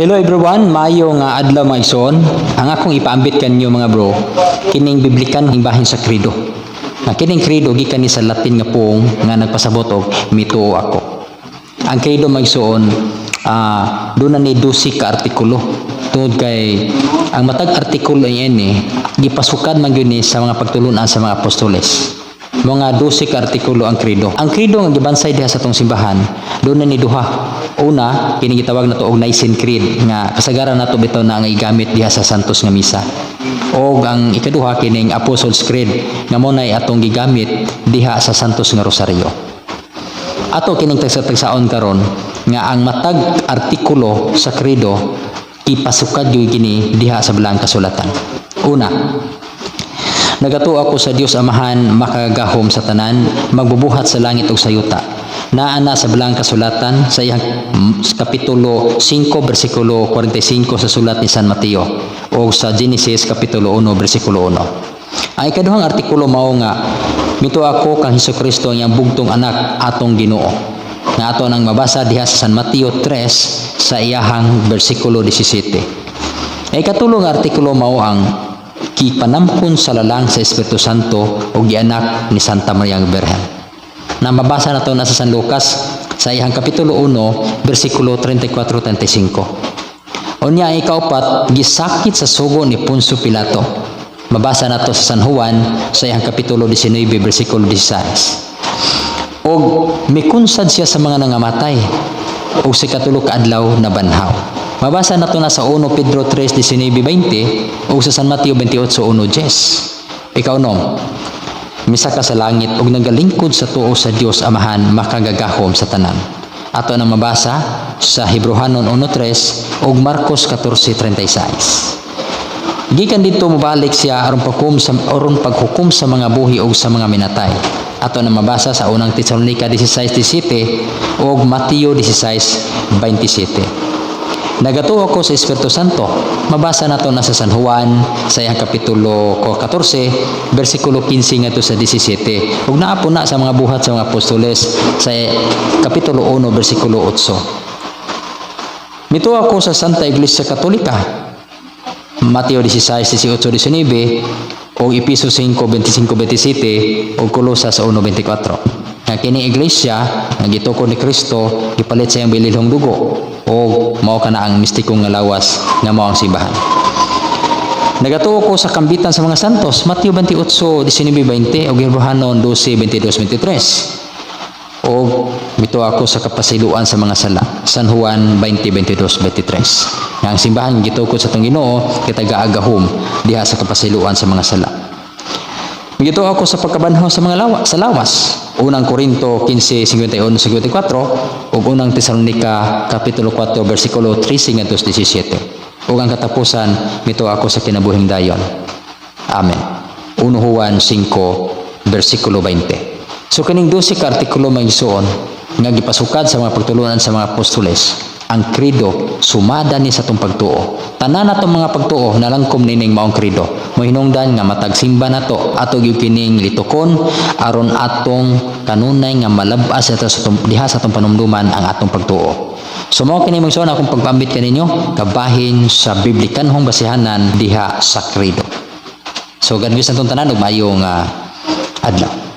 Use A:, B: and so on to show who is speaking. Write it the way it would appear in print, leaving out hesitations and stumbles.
A: Hello everyone, maayong adlaw mga igsoon. Ang akong ipaambit kanyo mga bro, kining biblikan bahin sa krido. Kining krido gikan ni sa Latin nga poong nga nagpasabot og mituo ako. Ang krido mga igsoon, doon na ni 12 ka artikulo. Tungod kay ang matag artikulo ini gipasukad man gyud ni sa mga pagtulunan sa mga apostoles. Mga 12 ka artikulo ang krido. Ang krido nga gibansay diha sa atong simbahan, doon na ni duha. Una, kini gitawag nato og Nicene Creed nga kasagaran nato bitaw na nga igamit diha sa Santos nga misa. O ang ikaduha kining Apostles Creed nga mo nay atong gigamit diha sa Santos nga Rosario. Ato kining tagsa-tagsaon karon nga ang matag artikulo sa krido ipasukad gyud kini diha sa Belang Kasulatan. Una, nagatuo ako sa Dios Amahan makagahom sa tanan, magbubuhat sa langit ug sa yuta. Naa sa Belang Kasulatan sa iyang kapitulo 5 bersikulo 45 sa sulat ni San Mateo o sa Genesis kapitulo 1 bersikulo 1. Ang ikaduhang artikulo mao nga mituo ako kang Hesukristo ang bugtong anak atong Ginoo. Nga ato nang mabasa diha sa San Mateo 3 sa iyahang bersikulo 17. Ang ikatulong artikulo mao ang gipanampun sa lalang sa Espiritu Santo o gianak ni Santa Maria ang Birhen. Na mabasa nato na sa San Lucas sa iyang kapitulo 1 bersikulo 34-35. Unya ang ikaupat gisakit sa sugo ni Poncio Pilato. Mabasa nato sa San Juan sa iyang kapitulo 19 bersikulo 16. Og mikunsad siya sa mga nangamatay og sa ikatulo ka adlaw na banhaw. Mabasa nato na sa 1 Pedro 3:19-20 o sa San Mateo 28:1-10. Ikaw nom, misa ka sa langit ug nagalingkod sa tuo sa Dios Amahan makagagahom sa tanan. Ato na mabasa sa Hebrehanon 1:3 ug Marcos 14:36. Gikan dito mobalik siya aron paghukom sa mga buhi ug sa mga minatay. Ato na mabasa sa unang Tesalonica 16:17 ug Mateo 16:27. Nagatuo ko sa Espiritu Santo. Mabasa nato na sa San Juan sa iyang kapitulo 14 bersikulo 15 ngadto sa 17. Ug naa po na sa mga buhat sa mga apostoles sa kapitulo 1 bersikulo 8. Mituo ako sa Santa Iglesia Katolika. Mateo 16:18-19 o Efeso 5:25-27 o Kolosas 1:24. Nga kining iglesia nga gitukod ni Kristo gipalit sa iyang bililhong dugo o mao kana ang mistikong nga lawas nga mao ang simbahan. Nagatuo ko sa kambitan sa mga santos, Mateo 28:19-20 o Hebrehanon 12:22-23. O mituo ako sa kapasiluan sa mga sala, San Juan 20:22-23. Nga ang simbahan gitukod sa atong Ginoo kitagaagahom diha sa kapasiluan sa mga sala. Migito ako sa pagkabanhaw sa mga lawas. Unang Korinto 15:51-54 ug unang Tesalonica kapitulo 4 bersikulo 13-17. Ug ang katapusan mito ako sa kinabuhing dayon. Amen. 1 Juan 5 bersikulo 20. So kaning 12 ka artikulo magsuon nga gipasukad sa mga pagtulunan sa mga apostoles. Ang krido sumada ni sa atong pagtuo. Tanan natong mga pagtuo nalangkom nining maong krido. Mohinungdan nga matag simba nato ato gyud kining litukon aron atong kanunay nga malab-as diha sa atong panumduman ang atong pagtuo. So mao kini mangson akong pagpaambit kaninyo kabahin sa biblikanhong basihanan diha sa krido. So God bless natong tanan ug maayong adlaw.